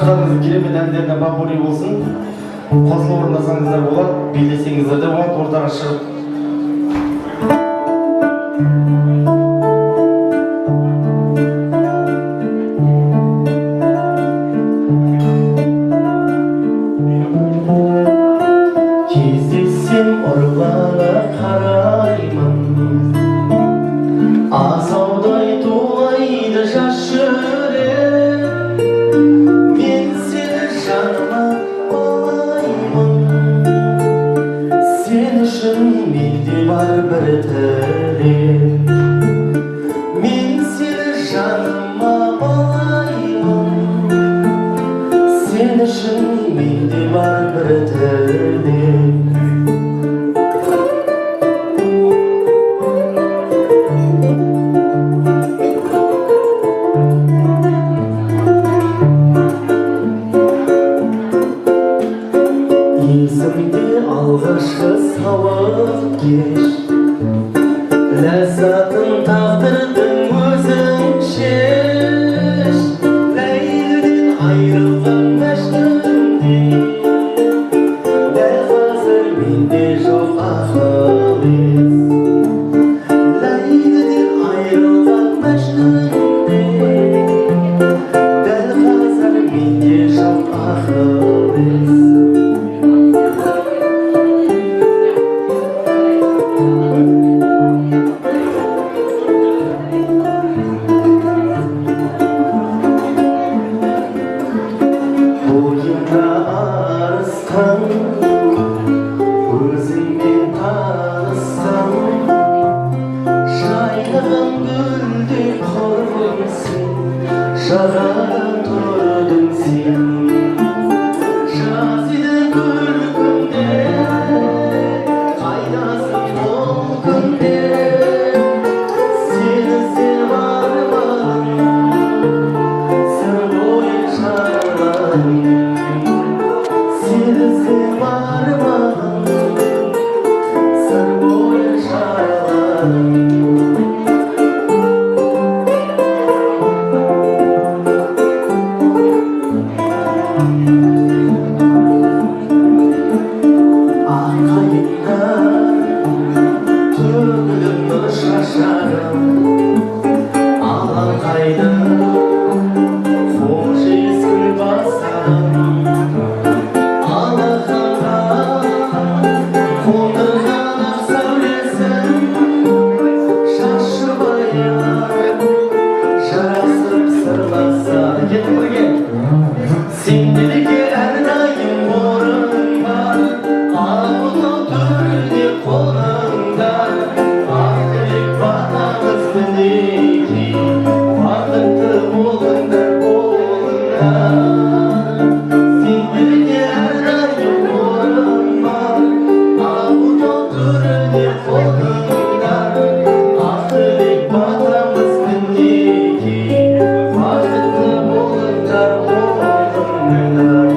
баршаларыңыздың керемет әндеріне попурри болсын. Қосылып орындасаңыздар болады, билесеңіздер де болады, ортаға шығып. Кездессем ұрлана қараймын, асаудай тулайды жас жүрек. Мен сені жаныма балаймын, сен үшін менде бар бір тілек. Мен сені жаныма балаймын, сен үшін менде бар бір тілек. Есімде алғашқы сауық кеш, ләззатын тағдырдың өзің шеш. Ләйліден айрылған мәжнүндей, дәл қазір менде жоқ ақыл ес. Ләйліден айрылған мәжнүндей, дәл қазір менде жоқ ақыл ес. Бойымда арыстан, өзіңмен танысам, жайнаған гүлдей құрбымсың, жағадан тұрдың сен. Жаз еді күлкімде, қайдасың бұл күнде, сені іздеп арманым, сыр бойын шарладым. Сені іздеп арманым, сыр бойын шарладым. Аққайыңнан төгіліп нұр шашарым, алаңқайды қош ескі бастарым. Алақанға қондырған ақ сәулесін, шашып аяп жарасып сырласады. Кетіп бірге сендерге әрдайым орын бар, алатау төрінде қолыңда. Ақ тілек батамыз мінеки, бақытты болыңдар, болыңдар. Сендерге әрдайым орын бар, алатау төрінде қолыңда. Ақ тілек батамыз мінеки, бақытты болыңдар, болыңдар.